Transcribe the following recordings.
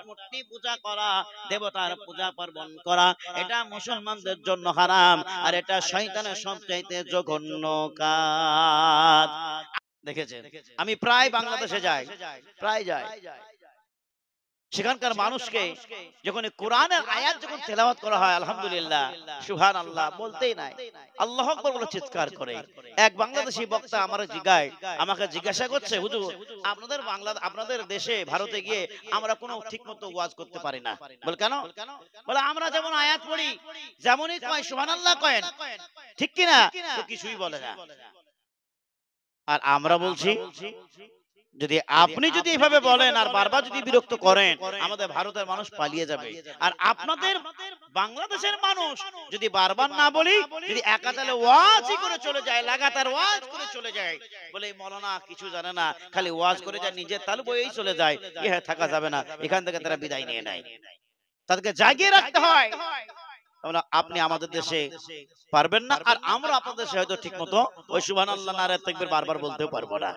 মূর্তি পূজা করা, দেবতার পূজা পার্বণ করা, এটা মুসলমানদের জন্য হারাম, আর এটা শয়তানের সবচাইতে জঘন্য কাজ। দেখেছেন, আমি প্রায় বাংলাদেশে যাই, প্রায় যাই, সেখানকার মানুষকে যখন কোরআনের আয়াত যখন তেলাওয়াত করা হয়, আলহামদুলিল্লাহ সুবহানাল্লাহ বলতেই নাই, আল্লাহু আকবার বলে চিৎকার করে। এক বাংলাদেশী বক্তা আমাকে জিজ্ঞাসা করছে, হুজুর আপনাদের দেশে ভারতে গিয়ে আমরা কোনো ঠিকমতো ওয়াজ করতে পারি না। বলে কেন? বলে আমরা যেমন আয়াত পড়ি, যেমনই কয় সুবহানাল্লাহ কয়েন, ঠিক কিনা? তো কিছুই বলে না। আর আমরা বলছি, যদি আপনি যদি এভাবে বলেন আর বারবার যদি বিরক্ত করেন, আমাদের ভারতের মানুষ পালিয়ে যাবে। আর আপনাদের বাংলাদেশের মানুষ যদি বারবার না বলি, যদি একাতালে ওয়াজই করে চলে যায়, লাগাতার ওয়াজ করে চলে যায়, বলে মৌলানা কিছু জানে না, খালি ওয়াজ করে যায়, নিজের তাল বয়েই চলে যায়, ইহা থাকা যাবে না, এখান থেকে তারা বিদায় নিয়ে নেয়। তাদেরকে জাগিয়ে রাখতে হয়। আপনি আমাদের দেশে পারবেন না, আর আমরা আপনাদের দেশে হয়তো ঠিক মতো ওই সুবহানাল্লাহ নারে তাকবীর বারবার বলতেও পারবো না,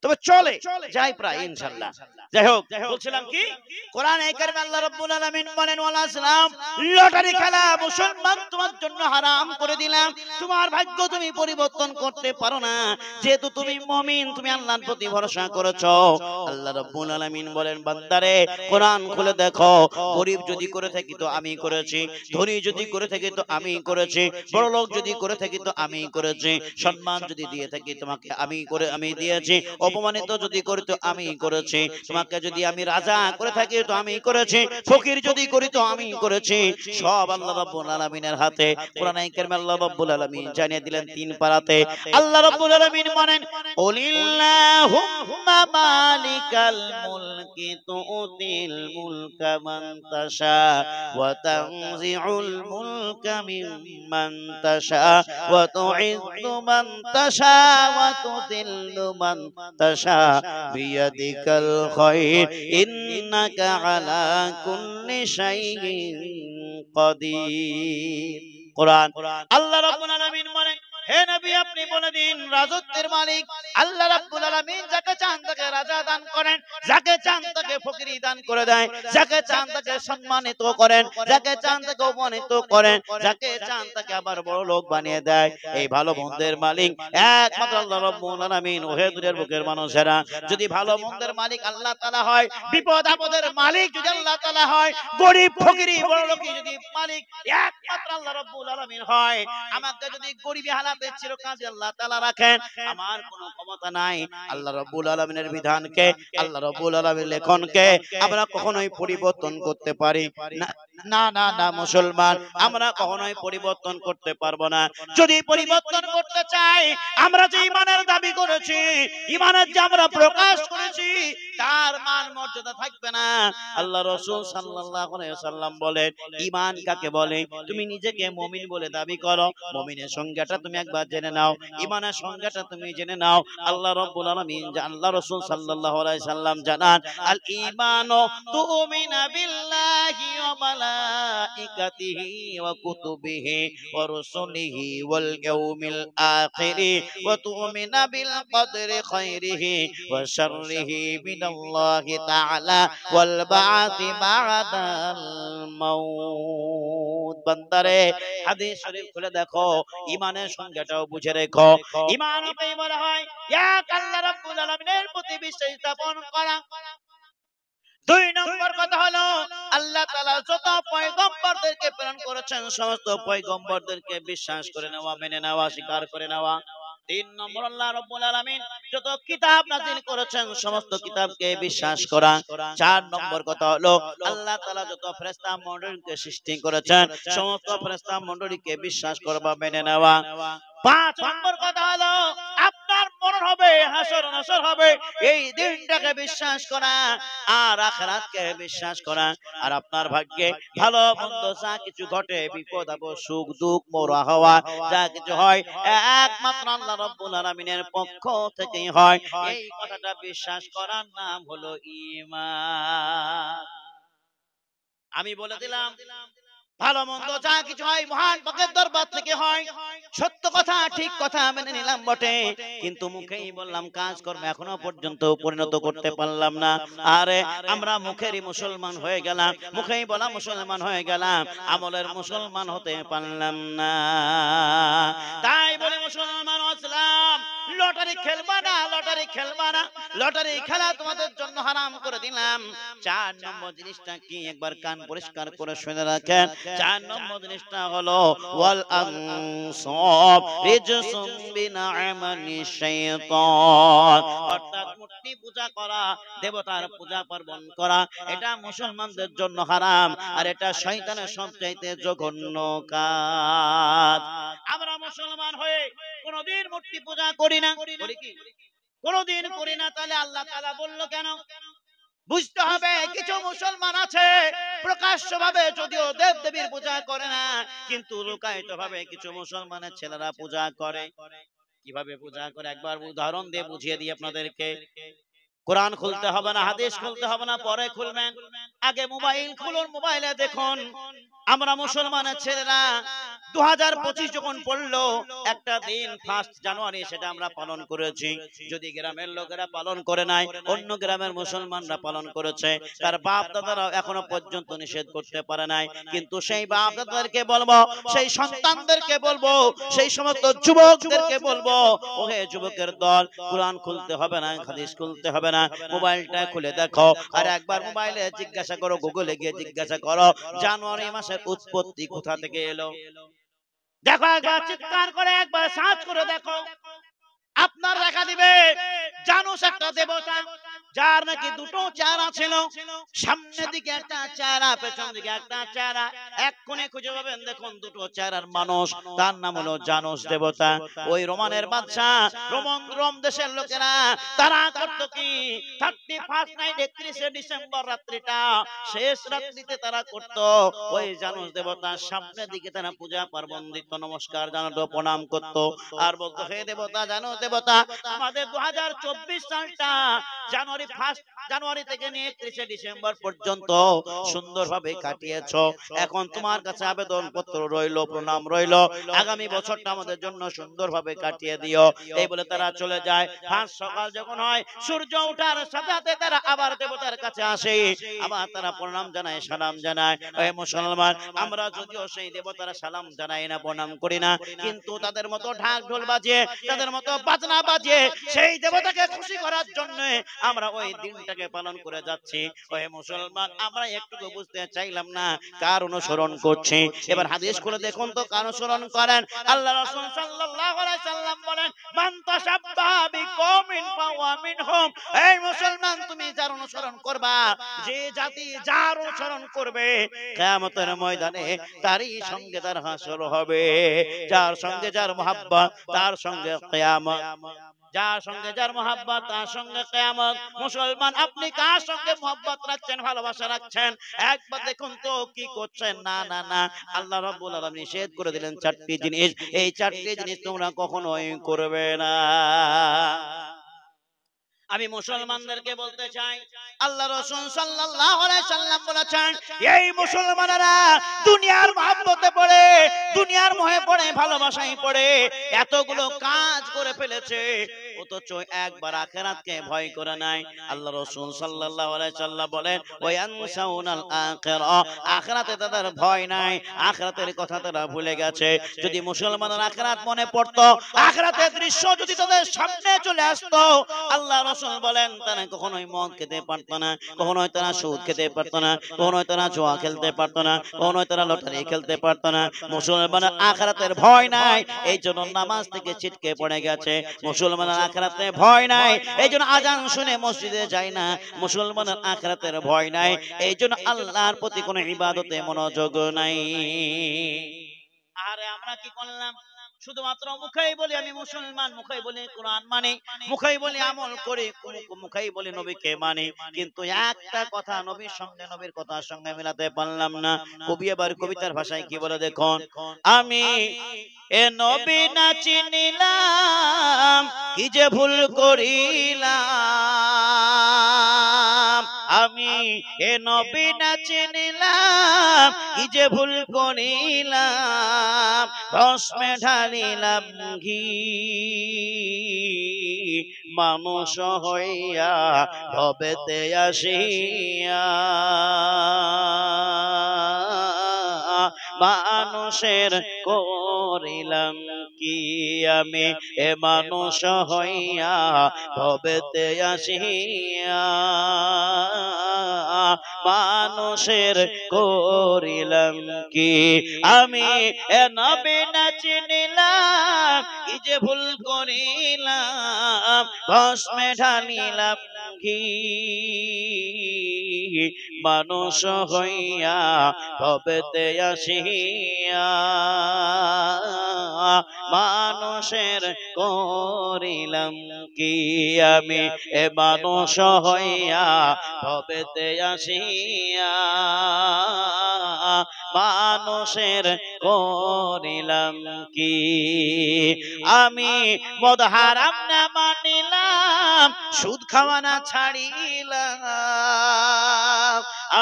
তবে চলে যাই প্রায় ইনশাআল্লাহ। যাই হোক, বলছিলাম কি, কোরআনে কারিমে আল্লাহ রাব্বুল আলামিন বলেন, ওয়ালা সালাম, লটারি খেলা মুসলমান তোমার জন্য হারাম করে দিলাম, তোমার ভাগ্য তুমি পরিবর্তন করতে পারো না, যেহেতু তুমি মুমিন, তুমি আল্লাহর প্রতি ভরসা করেছো। আল্লাহ রাব্বুল আলামিন বলেন, বান্দারে কোরআন খুলে দেখো, গরীব যদি করে থাকি তো আমি করেছি, ধনী যদি করে থাকি তো আমি করেছি, বড় লোক যদি করে থাকি তো আমি করেছি, সম্মান যদি দিয়ে থাকি তোমাকে আমি দিয়েছি, অপমানিত যদি করি তো আমি করেছি, তোমাকে যদি আমি রাজা করে থাকি তো আমি করেছি, ফকির যদি করি তো আমি করেছি, সব আল্লাহ রাব্বুল আলামিনের হাতে। কোরআনে কারিমে আল্লাহ রাব্বুল আলামিন জানিয়ে দিলেন 3 পারাতে, আল্লাহ রাব্বুল আলামিন বলেন, কুলিল্লাহুম্মা মালিকাল মুলকি তুতিল মুলকা মান তাশা ওয়া তানজিউল মুলকা মিম্মান তাশা ওয়া তুইজ্জু মান তাশা ওয়া তুযিল্লু মান তাশা বিয়াদিকাল খায়র ইন্নাকা আলা কুল্লি শাইইন কাদির। কোরআন, আল্লাহ রাব্বুল আলামিন বলেন, হে নবী আপনি বলে দিন, রাজত্বের মালিক আল্লাহ রাব্বুল আলামিন, যাকে চান তাকে রাজা দান করেন, যাকে চান তাকে ফকিরি দান করে দেয়, যাকে চান তাকে সম্মানিত করেন, যাকে চান তাকে অপমানিত করেন, যাকে চান তাকে আবার বড় লোক বানিয়ে দেয়। এই ভালো মন্দের মালিক একমাত্র আল্লাহ রাব্বুল আলামিন। ওহে দুনিয়ার বুকের মানুষেরা, যদি ভালো মন্দের মালিক আল্লাহ তাআলা হয়, বিপদ আপদের মালিক যদি আল্লাহ তাআলা হয়, গরিব ফকিরি বড় লোকই যদি মালিক একমাত্র আল্লাহ রাব্বুল আলামিন হয়, আমাকে যদি গরিবি হালাতে চিরকাল আল্লাহ তাআলা রাখেন, আমার কোনো ক্ষমতা নাই আল্লাহ রাব্বুল আলামিনের বিধানকে, আল্লাহ রাব্বুল আলামিনের লেখনকে আমরা কখনোই পরিবর্তন করতে পারি না। না না না মুসলমান, আমরা কখনোই পরিবর্তন করতে পারবো না। যদি পরিবর্তন করতে চাই, আমরা যে ঈমানের দাবি করেছি, ঈমানের যে আমরা প্রকাশ করেছি, তার মান মর্যাদা থাকবে না। আল্লাহ রাসূল সাল্লাল্লাহু আলাইহি ওয়াসাল্লাম বলেন, ঈমান কাকে বলে? তুমি নিজেকে মুমিন বলে দাবি করো, মুমিনের সংজ্ঞাটা তুমি একবার জেনে নাও, ঈমানের সংজ্ঞাটা তুমি জেনে নাও। আল্লাহ রাব্বুল আলামিন, আল্লাহ রাসূল সাল্লাল্লাহু আলাইহি সাল্লাম জানান, আল ঈমানু তুমিনা বিল্লাহি ওয়া মালাইকাতিহি ওয়া কুতুবিহি ওয়া রুসুলিহি ওয়াল ইয়াউমিল আখিরি ওয়া তুমিনা বিল কদরি খায়রিহি ওয়া শাররিহি মিনাল্লাহি তাআলা ওয়াল বা'থি বা'দাল মাউত। বান্দারে হাদিস শরীফ খুলে দেখো, ঈমানের সংজ্ঞাটাও বুঝে রেখো। ঈমান হতেই বলা হয় এক আল্লাহ রাব্বুল আলামিনের প্রতি বিশ্বাস স্থাপন করা। 2 নম্বর কথা হলো, আল্লাহ তাআলা যত পয়গম্বরদেরকে প্রেরণ করেছেন, সমস্ত পয়গম্বরদেরকে বিশ্বাস করে নেওয়া, মেনে নেওয়া, স্বীকার করে নেওয়া। 3 নম্বর, আল্লাহ রাব্বুল আলামিন যত কিতাব নাযিল করেছেন, সমস্ত কিতাবকে বিশ্বাস করা। 4 নম্বর কথা হলো, আল্লাহ তাআলা যত ফেরেশতা মণ্ডলীকে সৃষ্টি করেছেন, সমস্ত ফেরেশতা মণ্ডলীকে বিশ্বাস করবা, মেনে নেওয়া। 5 নম্বর কথা হলো, আপনার মরণ হবে, হাসর নাসর হবে, এই দিনটাকে বিশ্বাস করা, আর আখিরাতকে বিশ্বাস করা। আর আপনার ভাগ্যে ভালো মন্দ যা কিছু ঘটে, বিপদ আপদ, সুখ দুঃখ, মরা হওয়া, যা কিছু হয় একমাত্র আল্লাহ রাব্বুল আলামিনের পক্ষ থেকেই হয়। এই কথাটা বিশ্বাস করার নাম হলো ঈমান। আমি বলে দিলাম, ভালো মন্দ যা কিছু হয় মহান পাকের দরবার থেকে হয়। সত্য কথা ঠিক কথা মেনে নিলাম বটে, কিন্তু মুখেই বললাম কাজ কর্ম এখনো পর্যন্ত পরিণত করতে পারলাম না। আরে আমরা মুখেরই মুসলমান হয়ে গেলাম, মুখেই বলা মুসলমান হয়ে গেলাম, আমলের মুসলমান হতে পারলাম না। তাই বলে মুসলমান ইসলাম লটারি খেলবা না, লটারি খেলবা না, লটারি খেলা তোমাদের জন্য হারাম করে দিলাম। 4 নম্বর জিনিসটা কি একবার কান পরিষ্কার করে শুনে রাখেন। 4 নম্বর জিনিসটা হলো ওয়াল আনসাব রিজসুম বিনা'মানি শাইতান, অর্থাৎ মূর্তি পূজা করা, দেবতার পূজা পার্বণ করা, এটা মুসলমানদের জন্য হারাম, আর এটা শয়তানের সবচাইতে জঘন্য কাজ। আমরা মুসলমান হয়ে কোনদিন মূর্তি পূজা করি না, করি কি? কোনদিন করি না। তাহলে আল্লাহ তাআলা বললো কেন? বুঝতে হবে কিছু মুসলমান আছে প্রকাশ্যভাবে যদিও দেব দেবীর পূজা করে না, কিন্তু লুকায়িত ভাবে কিছু মুসলমানের ছেলেরা পূজা করে। কিভাবে পূজা করে একবার উদাহরণ দিয়ে বুঝিয়ে দিই আপনাদেরকে। কোরআন খুলতে হবে না, হাদিস খুলতে হবে না, পরে খুলবেন। আগে মোবাইল খুলুন, মোবাইলে দেখুন আমরা মুসলমানের ছেলেরা 2025 যখন পড়লো একটা দিন 1 জানুয়ারি, সেটা আমরা পালন করেছি। যদি গ্রামের লোকেরা পালন করে নাই, অন্য গ্রামের মুসলমানরা পালন করেছে, তার বাপ দাদারা এখনো পর্যন্ত নিষেধ করতে পারে নাই। কিন্তু সেই বাপ দাদাদেরকে বলবো, সেই সন্তানদেরকে বলবো, সেই সমস্ত যুবকদেরকে বলবো, ওহে যুবকের দল, কোরআন খুলতে হবে না, হাদিস খুলতে হবে না, মোবাইলটা খুলে দেখো, আর একবার মোবাইলে জিজ্ঞাসা করো, গুগলে গিয়ে জিজ্ঞাসা করো জানুয়ারি মাসের উৎপত্তি কোথা থেকে এলো। দেখো, একবার চিৎকার করে একবার সার্চ করে দেখো, আপনার দেখা দিবে জানুস একটা দেবতা, যার নাকি দুটো চেহারা ছিল, সামনের দিকে একটা চেহারা, পেছন দিকে একটা চেহারা, এক কোণে খুঁজে পাবেন দেখুন দুটো চেহারার মানুষ, তার নাম হলো জানুস দেবতা। ওই রোমানের বাদশা, রোম দেশের লোকেরা তারা করতো কি, 31 নাইট 31 ডিসেম্বর রাত্রিটা, শেষ রাত্রিতে তারা করতো ওই জানুস দেবতার সামনের দিকে তারা পূজা পার্বণ দিত, নমস্কার জানাতো, প্রণাম করতো, আর বলতো হে দেবতা, জানুস দেবতা, আমাদের 2024 সালটা জানুয়ারি থেকে নিয়ে 31 ডিসেম্বর পর্যন্ত সুন্দরভাবে কাটিয়েছো, এখন তোমার কাছে আবেদন পত্র রইলো, প্রণাম রইলো, আগামী বছরটা আমাদের জন্য সুন্দরভাবে কাটিয়ে দিও। এই বলে তারা চলে যায়। 5 সকাল যখন হয়, সূর্য ওঠার সাথে সাথে তারা আবার দেবতার কাছে আসে, আবার তারা প্রণাম জানায়, সালাম জানায়। এই মুসলমান আমরা যদিও সেই দেবতার সালাম জানাই না, প্রণাম করি না, কিন্তু তাদের মতো ঢাক ঢোল বাজিয়ে, তাদের মতো বাজনা বাজিয়ে সেই দেবতাকে খুশি করার জন্য আমরা ওই দিনটাকে পালন করে যাচ্ছি। ওই মুসলমান আমরা একটু বুঝতে চাইলাম না কার অনুসরণ করছি। এবার হাদিস খুলে দেখুন তো কার অনুসরণ করেন। আল্লাহ রাসূল সাল্লাল্লাহু আলাইহি সাল্লাম বলেন, মান তাশাব্বাহা বিকওমিন ফাহুয়া মিনহুম। এই মুসলমান তুমি যার অনুসরণ করবা, যে জাতি যার অনুসরণ করবে, কিয়ামতের ময়দানে তারই সঙ্গে তার হাসর হবে। যার সঙ্গে যার মুহাব্বত, তার সঙ্গে কিয়ামত, যার সঙ্গে যার মুহাব্বত, তার সঙ্গে কিয়ামত। মুসলমান আপনি কার সঙ্গে মুহাব্বত রাখছেন, ভালোবাসা রাখছেন, একবার দেখুন তো কি করছেন। না না না, আল্লাহ রাব্বুল আলামিন নিষেধ করে দিলেন 4টি জিনিস, এই 4টি জিনিস তোমরা কখনোই করবে না। আমি মুসলমানদেরকে বলতে চাই, আল্লাহ রাসূল সাল্লাল্লাহু আলাইহি সাল্লাম বলেছেন, এই মুসলমানেরা দুনিয়ার মহব্বতে পড়ে, দুনিয়ার মোহে পড়ে, ভালোবাসায় পড়ে এতগুলো কাজ করে ফেলেছে, অথচ একবার আখিরাতকে ভয় করে নাই। আল্লাহ রাসূল সাল্লাল্লাহু আলাইহি সাল্লাম বলেন, ওয়ায়ানসাউনাল আখিরা, আখিরাতে তাদের ভয় নাই, আখিরাতের কথা তারা ভুলে গেছে। যদি মুসলমানের আখিরাত মনে পড়তো, আখিরাতের দৃশ্য যদি তাদের সামনে চলে আসতো, আল্লাহ রাসূল বলেন তারা কখনোই মদ খেতে পারতো না, কখনোই তারা সুদ খেতে পারতো না, কখনোই তারা জুয়া খেলতে পারতো না, কখনোই তারা লটারি খেলতে পারতো না। মুসলমানের আখিরাতের ভয় নাই, এই জন্য নামাজ থেকে ছিটকে পড়ে গেছে। মুসলমানের আখিরাতে ভয় নাই, এই জন্য আজান শুনে মসজিদে যায় না। মুসলমানের আখিরাতের ভয় নাই, এই জন্য আল্লাহর প্রতি কোনো ইবাদতে মনোযোগ নাই। আরে আমরা কি করলাম? শুধুমাত্র মুখেই বলি আমি মুসলমান, মুখেই বলি কোরআন মানি, মুখেই বলি আমল করি, মুখেই বলি নবীকে মানি, কিন্তু একটা কথা নবীর সঙ্গে, নবীর কথার সঙ্গে মেলাতে পারলাম না। কবি এবার কবিতার ভাষায় কি বলে দেখুন, আমি এ নবী না চিনিলাম, কি যে ভুল করিলাম, আমি এ নবী না চিনিলাম কি যে ভুল করিলাম ভস্মে ঢালিলাম ঘি মানুষ হইয়া ভবেতে আসিয়া মানুষের করিলাম কি আমি এ মানুষ হইয়া ভবেতে আসিয়া মানুষের করিলাম কি আমি এ নবী না চিনিলাম কি যে ভুল করিলাম ভস্মে ঢালিলাম ঘি মানুষ হইয়া ভবেতে আসিয়া মানুষের করিলাম কি আমি এ মানুষ হইয়া ভবেতে আসিয়া মানুষের করিলাম কি আমি মদ হারাম না মানিলাম সুদ খাওয়া না ছাড়িলাম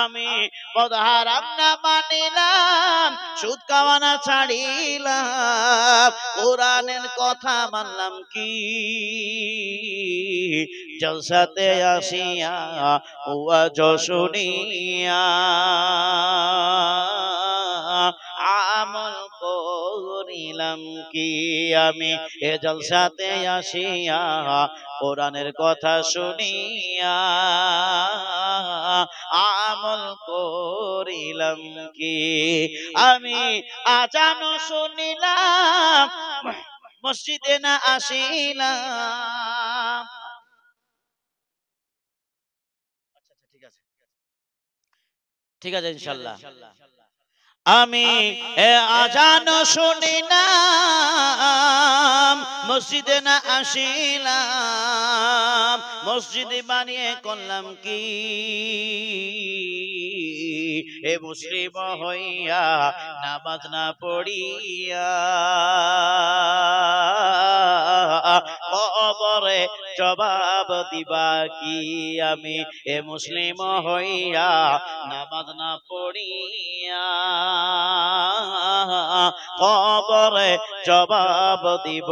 আমি মদ হারাম না মানিলাম সুদ খাওয়া না ছাড়িলাম কোরআনের কথা মানলাম কি জলসাতে আসিয়া ওয়াজ শুনিয়া আমল করিলাম কি আমি এ জলসাতে আসিয়া কোরআনের কথা শুনিয়া আমল করিলাম কি আমি আজান শুনিলাম মসজিদে না আসিলাম ঠিক আছে ঠিক আছে ইনশাআল্লাহ আমি আজান শুনিলাম মসজিদে না আসিলাম মসজিদে বানিয়ে করলাম কি এ মুসলিম হইয়া নামাজ না পড়িয়া কবরে জবাব দিবা কি আমি এ মুসলিম হইয়া নামাজ না পড়িয়া কবরে জবাব দিব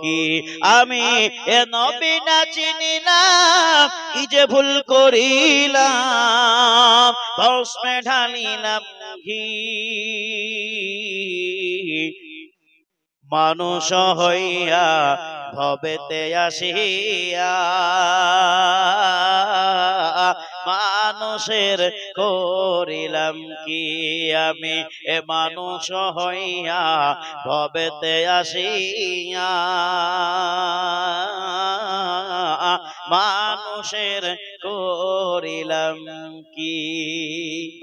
কি আমি এ নবী না চিনিলাম কি যে ভুল করিলাম ভস্মে ঢালিলাম ঘি মানুষ হইয়া ভবেতে আসিয়া মানুষের করিলাম কি আমি এ মানুষ হইয়া ভবেতে আসিয়া মানুষের করিলাম কি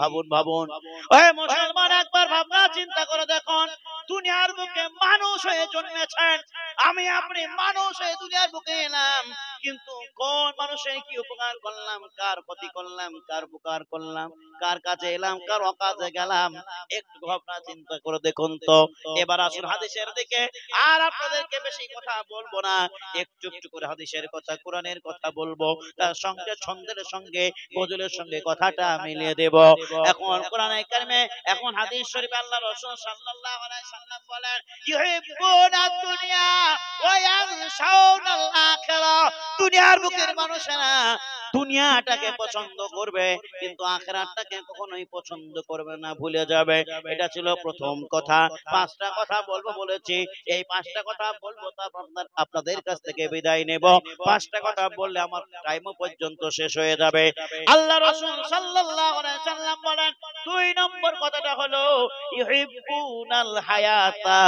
ভাবুন ভাবুন ওই মুসলমান একবার ভাবনা চিন্তা করে দেখুন দুনিয়ার বুকে মানুষ হয়ে জন্মেছেন আমি আপনি মানুষ হয়ে দুনিয়ার বুকে এলাম কিন্তু কোন মানুষের কি উপকার করলাম কার ক্ষতি করলাম কার উপকার করলাম কার কাছে এলাম কার অকাজে গেলাম একটু ভাবনা চিন্তা করে দেখুন তো এবার আসুন হাদিসের দিকে আর আপনাদেরকে বেশি কথা বলবো না একটু একটু করে হাদিসের কথা কোরআনের কথা বলবো তার সঙ্গে ছন্দের সঙ্গে গজলের সঙ্গে কথাটা মিলিয়ে দেব এখন কোরআনে কারিমে এখন হাদিস শরীফে আল্লাহ রাসূল সাল্লাল্লাহু আলাইহি সাল্লাম বলেন ইউহিব্বুনাদ দুনিয়া ওয়া ইয়ানসাউনাল আখিরাহ দুনিয়ার বুকের মানুষেরা দুনিয়াটাকে পছন্দ করবে কিন্তু আখিরাতটাকে কখনোই পছন্দ করবে না ভুলে যাবে এটা ছিল প্রথম কথা পাঁচটা কথা বলবো বলেছি এই পাঁচটা কথা বলবো তারপর আপনাদের কাছ থেকে বিদায় নেব পাঁচটা কথা বললে আমার টাইম পর্যন্ত শেষ হয়ে যাবে আল্লাহ রাসূল সাল্লাল্লাহু আলাইহি সাল্লাম বলেন দুই নম্বর কথাটা হলো ইউহিব্বুনাল হায়াতা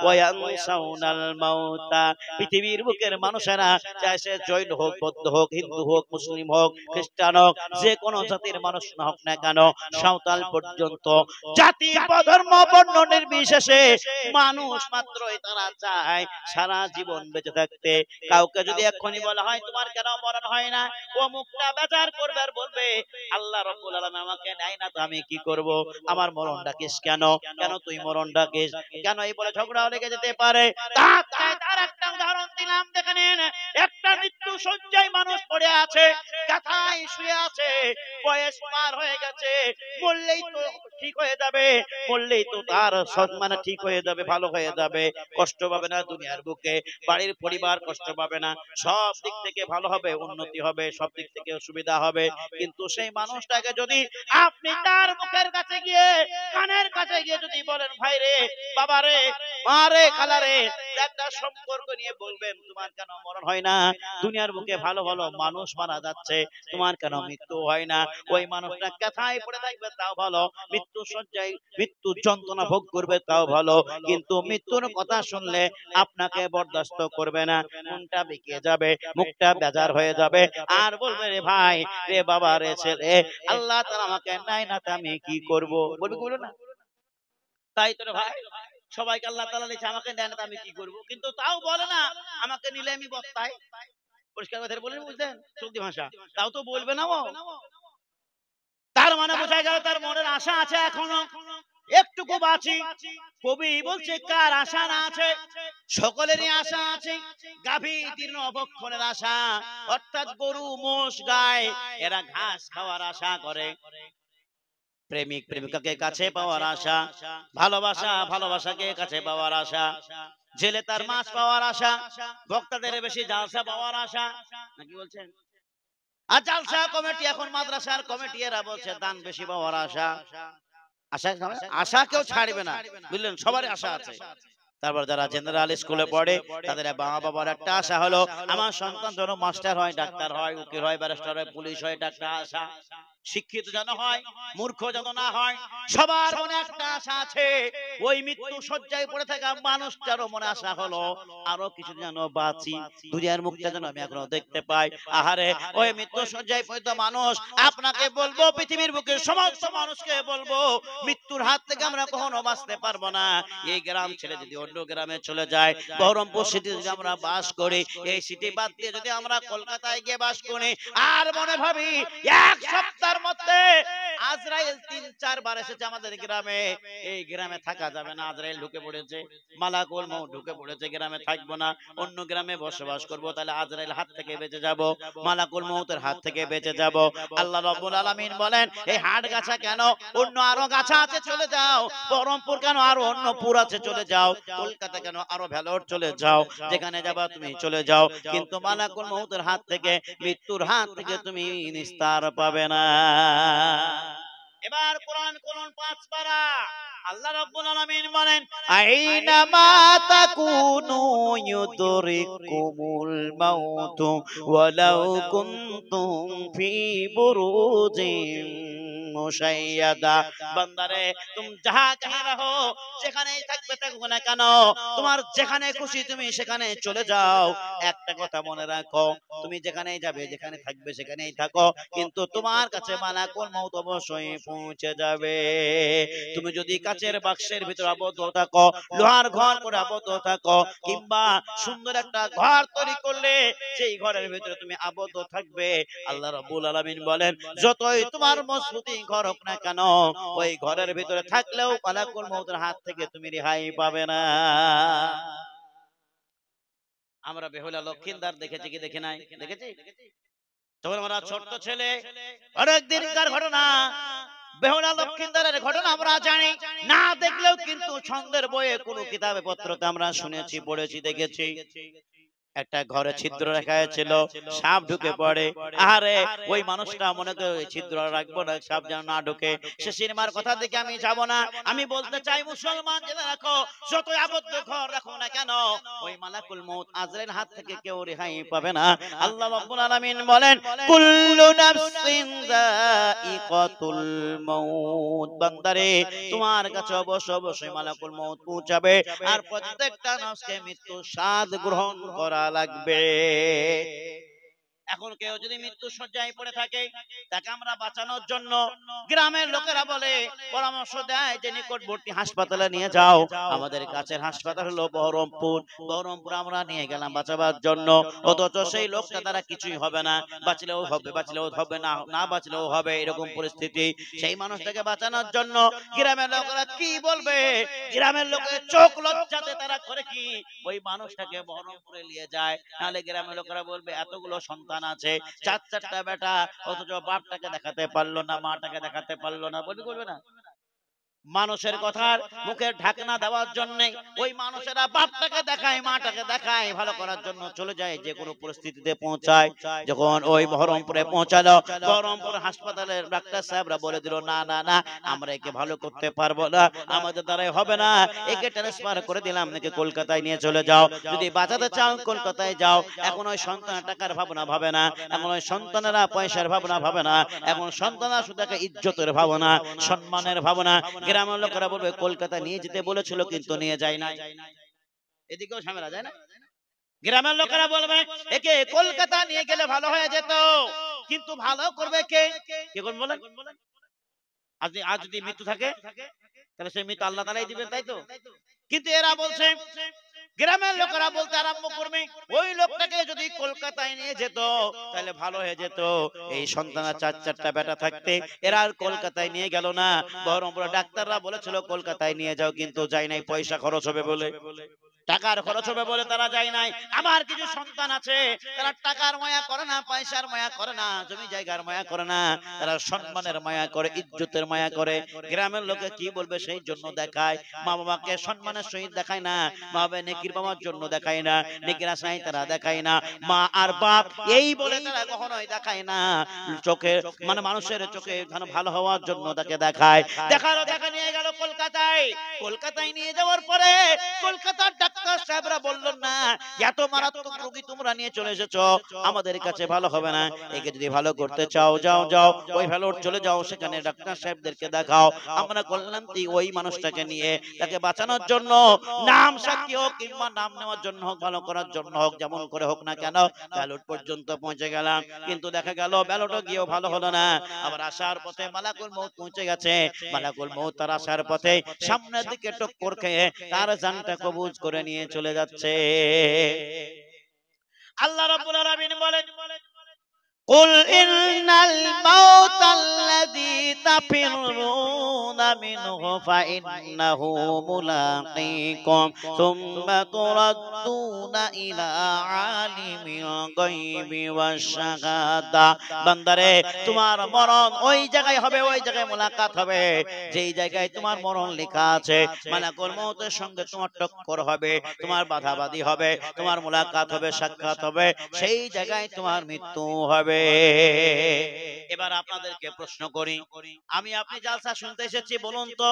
ওয়া ইয়ানসাউনাল মাউতা পৃথিবীর বুকের মানুষেরা চায় সে জৈন হোক বৌদ্ধ হোক হিন্দু হোক মুসলিম হোক খ্রিস্টান হোক যে কোনো জাতির মানুষ না হোক না কেন সাঁওতাল পর্যন্ত জাতি ধর্ম বর্ণ নির্বিশেষে মানুষ মাত্রই তারা চায় সারা জীবন বেঁচে থাকতে কাউকে যদি এক্ষুনি বলা হয় তোমার কেন মরণ হয় না ও মুখটা বেজার করবে আর বলবে আল্লাহ রাব্বুল আলামিন আমাকে নেয় না তো আমি কি করব আমার মরণ ডাকিস কেন কেন তুই মরণ ডাকিস কেন এই বলে ঝগড়া লেগে যেতে পারে তার একটা উদাহরণ দিলাম দেখে নিন একটা মৃত্যু শয্যায় মানুষ পড়ে আছে, কাঁথায় শুয়ে আছে, বয়স পার হয়ে গেছে, বললেই তো ঠিক হয়ে যাবে, বললেই তো তার সম্মান ঠিক হয়ে যাবে, ভালো হয়ে যাবে, কষ্ট পাবে না দুনিয়ার বুকে, বাড়ির পরিবার কষ্ট পাবে না, সব দিক থেকে ভালো হবে, উন্নতি হবে, সব দিক থেকে সুবিধা হবে। কিন্তু সেই মানুষটাকে যদি আপনি তার মুখের কাছে গিয়ে, কানের কাছে গিয়ে যদি বলেন, ভাই রে, বাবা রে, মা রে, খালা রে, একটা সম্পর্ক নিয়ে বলবেন, তোমার কেন মরণ হয় না? দুনিয়ার বুকে ভালো ভালো মানুষ মারা যাচ্ছে, তোমার কেন মৃত্যু হয় না? ওই মানুষটা কোথায় পড়ে থাকবে তাও ভালো, মৃত্যু শয্যায় মৃত্যু যন্ত্রণা ভোগ করবে তাও ভালো, কিন্তু মৃত্যুর কথা শুনলে আপনাকে বরদাস্ত করবে না, মনটা বেঁকে যাবে, মুখটা বেজার হয়ে যাবে, আর বলবে, রে ভাই, রে বাবা, রে ছেলে, আল্লাহ তাআলা আমাকে নাই না, আমি কি করব? বলবে কি বলবে না? তাই তো রে ভাই, সবাইকে আল্লাহ তাআলা লিখে, আমাকে দেয় না, আমি কি করব? কিন্তু তাও বলে না, আমাকে নিলে আমি বক্তাই, পরিষ্কার কথা বলেন, বুঝলেন চলতি ভাষা, তাও তো বলবে না ও। তার মানে বোঝা গেল তার মনের আশা আছে, এখনো একটুকু বাঁচি। কবি বলছে, কার আশা না আছে? সকলেরই আশা আছে। গাভী দীর্ণ অবক্ষণের আশা, অর্থাৎ গরু, মোষ, গায়, এরা ঘাস খাওয়ার আশা করে। প্রেমিক প্রেমিকাকে কাছে পাওয়ার আশা, ভালোবাসা ভালোবাসাকে কাছে পাওয়ার আশা, জেলে তার মাছ পাওয়ার আশা, বক্তাদের বেশি জালসা পাওয়ার আশা, নাকি বলছেন? আর জালসা কমিটি, এখন মাদ্রাসার কমিটি, এরা বলছে দান বেশি পাওয়ার আশা। আশা আশা কেউ ছাড়বে না, বুঝলেন, সবারই আশা আছে। তারপর যারা জেনারেল স্কুলে পড়ে, তাদের মা বাবার একটা আশা হলো, আমার সন্তান যেন মাস্টার হয়, ডাক্তার হয়, উকিল হয়, ব্যারিস্টার হয়, পুলিশ হয়, এটা একটা আশা। শিক্ষিত যেন হয়, মূর্খ যেন না হয়, সবার মনে একটা আশা আছে। ওই মৃত্যু শয্যায় পড়ে থাকা মানুষটারও মনে আশা হলো, আরো কিছু যেন বাঁচি, দুনিয়ার মুখটা যেন আমি এখনো দেখতে পাই। আহারে, ওই মৃত্যু শয্যায় পড়ে মানুষ, আপনাকে বলবো, পৃথিবীর বুকে সমস্ত মানুষকে বলবো, মৃত্যুর হাত থেকে আমরা কখনো বাঁচতে পারবো না। এই গ্রাম ছেড়ে যদি অন্য গ্রামে চলে যায়, বহরমপুর সিটি যদি আমরা বাস করি, এই সিটি বাদ দিয়ে যদি আমরা কলকাতায় গিয়ে বাস করি, আর মনে ভাবি এক সপ্তাহের মধ্যে আজরাইল ৩-৪ বার এসেছে আমাদের গ্রামে, এই গ্রামে থাকা যাবে না, আজরাইল ঢুকে পড়েছে, মালাকুল মউত ঢুকে পড়েছে, গ্রামে থাকবো না, অন্য গ্রামে বসবাস করব, তাহলে আজরাইল হাত থেকে বেঁচে যাব, মালাকুল মউতের হাত থেকে বেঁচে যাব। আল্লাহ রাব্বুল আলামিন বলেন, এই হাট গাছা কেন, অন্য আরো গাছা আছে, চলে যাও। বহরমপুর কেন, আরো অন্য পুর আছে, চলে যাও। কলকাতা কেন, আরো ভেলোর চলে যাও, যেখানে যাবা তুমি চলে যাও, কিন্তু মালাকুল মউতের হাত থেকে, মৃত্যুর হাত থেকে তুমি নিস্তার পাবে না। এবার কোরআন কোরআন 5 পারা, আল্লাহ রাব্বুল আলামিন বলেন, আইনা মা তাকুনু ইউদরিকুমুল মাউত ওয়ালাউ কুনতুম ফি বুরুজিন মুশাইয়াদা। বান্দারে, তুমি যাহা রহো, যেখানেই থাকবে থাকো না কেন, তোমার যেখানে খুশি তুমি সেখানে চলে যাও। একটা কথা মনে রাখো, তুমি যেখানেই যাবে, যেখানে থাকবে সেখানেই থাকো, কিন্তু তোমার কাছে মালাকুল মউত অবশ্যই পৌঁছে যাবে। তুমি যদি কাচের বাক্সের ভিতরে আবদ্ধ থাকো, লোহার ঘর করে আবদ্ধ থাকো, কিংবা সুন্দর একটা ঘর তৈরি করলে সেই ঘরের ভিতরে তুমি আবদ্ধ থাকবে, আল্লাহ রাব্বুল আলামিন বলেন, যতই তোমার মজবুতি ঘর হোক না কেন, ওই ঘরের ভিতরে থাকলেও মালাকুল মউতের হাত থেকে তুমি রেহাই পাবে না। আমরা বেহুলা লক্ষিন্দার দেখেছি কি দেখি নাই? দেখেছি। তখন আমরা ছোট্ট ছেলে, অনেক দিনকার ঘটনা, বেহুলা লক্ষিন্দারের ঘটনা আমরা জানি, না দেখলেও কিন্তু ছন্দের বইয়ে কোনো কিতাবে পত্রতে আমরা শুনেছি, পড়েছি, দেখেছি। একটা ঘরে ছিদ্র রাখা ছিল, সাপ ঢুকে পড়ে। আরে ওই মানুষটা মনে করে ছিদ্র রাখবো না, সাপ যেন না ঢুকে। সে সিনেমার কথা দেখে আমি যাব না। আমি বলতে চাই, মুসলমান জেনে রাখো, যতই আবদ্ধ ঘর রাখো না কেন, ওই মালাকুল মউত আজরাইল হাত থেকে কেউ রেহাই পাবে না। আল্লাহ রাব্বুল আলামিন বলেন, কুল্লু নাফসিন যায়িকাতুল মাউত। বান্দারে, তোমার কাছে অবশ্যই মালাকুল মউত পৌঁছাবে, আর প্রত্যেকটা নফসকে মৃত্যুর স্বাদ গ্রহণ করা লাগবে। এখন কেউ যদি মৃত্যু শয্যায় পড়ে থাকে, তাকে আমরা বাঁচানোর জন্য গ্রামের লোকেরা বলে, পরামর্শ দেয় যে নিকটবর্তী হাসপাতালে নিয়ে যাও। আমাদের কাছের হাসপাতাল হলো বহরমপুর। বহরমপুর আমরা নিয়ে গেলাম বাঁচাবার জন্য, অথচ সেই লোকটা দ্বারা কিছুই হবে না। বাঁচলেও হবে, বাঁচলেও হবে না, না বাঁচলেও হবে, এরকম পরিস্থিতি। সেই মানুষটাকে বাঁচানোর জন্য গ্রামের লোকেরা কি বলবে, গ্রামের লোকের চোখ লজ্জাতে তারা করে কি, ওই মানুষটাকে বহরমপুরে নিয়ে যায়। নাহলে গ্রামের লোকেরা বলবে এতগুলো সন্তান আছে, চারটা বেটা, অথচ বাপটাকে দেখাতে পারলো না, মাটাকে দেখাতে পারলো না, বলবে না? মানুষের কথার মুখে ঢাকনা দেওয়ার জন্য ওই মানুষেরা বাপটাকে দেখায়, মাটাকে দেখায়, ভালো করার জন্য চলে যায়, যে কোনো পরিস্থিতিতে পৌঁছায়। যখন ওই বহরমপুরে পৌঁছালো, বহরমপুর হাসপাতালের ডাক্তার সাহেবরা বলে দিল, না না না, আমরা একে ভালো করতে পারবো না, আমাদের দ্বারাই হবে না, একে ট্রান্সফার করে দিলাম, একে কলকাতায় নিয়ে চলে যাও, যদি বাঁচাতে চাও কলকাতায় যাও। এখন ওই সন্তানের টাকার ভাবনা ভাবে না, এখন ওই সন্তানেরা পয়সার ভাবনা ভাবে না, এখন সন্তানরা শুধু একটা ইজ্জতের ভাবনা, সম্মানের ভাবনা। গ্রামের লোকেরা বলবে কলকাতা নিয়ে যেতে বলেছিল কিন্তু নিয়ে যায় না, এদিকেও ঝামেলা, যায় না? গ্রামের লোকেরা বলবে একে কলকাতা নিয়ে গেলে ভালো হয়ে যেত, কিন্তু ভালো করবে কে? কে করবে বলেন? আজ যদি মৃত্যু থাকে তাহলে সেই মৃত্যু আল্লাহ তাআলাই দিবেন, তাই তো? কিন্তু এরা বলছে, গ্রামের লোকেরা বলতে আরম্ভ করবে, ওই লোকটাকে যদি কলকাতায় নিয়ে যেত তাহলে ভালো হয়ে যেত। এই সন্তানের চারটা বেটা থাকতে এরা আর কলকাতায় নিয়ে গেল না। বহরমপুর ডাক্তাররা বলেছিল কলকাতায় নিয়ে যাও, কিন্তু যায় নাই, পয়সা খরচ হবে বলে, টাকার খরচ হবে বলে তারা যায় নাই। আমার কিছু সন্তান আছে, তারা টাকার মায়া করে না, পয়সার মায়া করে না, জমি জায়গার মায়া করে না, তারা সম্মানের মায়া করে, ইজ্জতের মায়া করে। গ্রামের লোকে কি বলবে সেই জন্য দেখায়। মা বাবাকে সম্মানের সহিত দেখায় না, মা বাবা নেকির পাওয়ার জন্য দেখায় না, নেকির আশায় তারা দেখায় না। মা আর বাপ এই বলে তারা কখনোই দেখায় না, চোখে মানে মানুষের চোখে ভালো হওয়ার জন্য তাকে দেখায়। দেখালো, দেখা নিয়ে গেল কলকাতায়। কলকাতায় নিয়ে যাওয়ার পরে কলকাতার ডাক্তার সাহেবরা বললেন, না, এত মারাত্মক রোগী তোমরা নিয়ে চলে এসেছো, আমাদের কাছে ভালো হবে না, একে যদি ভালো করতে চাও যাও যাও ওই ভ্যালোর চলে যাও, সেখানে ডাক্তার সাহেবদেরকে দেখাও। আমরা করলাম কি, ওই মানুষটাকে নিয়ে তাকে বাঁচানোর জন্য, নাম সাক্ষী হোক কিংবা নাম নেওয়ার জন্য হোক, ভালো করার জন্য হোক, যেমন করে হোক না কেন, ব্যালট পর্যন্ত পৌঁছে গেলাম। কিন্তু দেখা গেল ব্যালটও গিয়েও ভালো হলো না। আবার আসার পথে মালাকুল মউত পৌঁছে গেছে। মালাকুল মউত তার আসার পথে সামনের দিকে টক্কর খেয়ে তার জানটা কবজ করে নিয়ে চলে যাচ্ছে। আল্লাহ রাব্বুল আলামিন বলেন, কুল ইন্নাল মাউতাল্লাযী তাফিরুনা মিনহু ফাইন্নাহু মুলাকীকুম সুম্মা তুরাদ্দুনা ইলা আলিমিল গায়বি ওয়াশ শাহাদা। বান্দারে, তোমার মরণ ওই জায়গায় হবে, ওই জায়গায় মুলাকাত হবে, যেই জায়গায় তোমার মরণ লেখা আছে। মালাকুল মউতের সঙ্গে তোমার টক্কর হবে, তোমার বাধাবাধি হবে, তোমার মুলাকাত হবে, সাক্ষাৎ হবে, সেই জায়গায় তোমার মৃত্যু হবে। এবার আপনাদেরকে প্রশ্ন করি, আমি আপনি জালসা শুনতে এসেছি, বলুন তো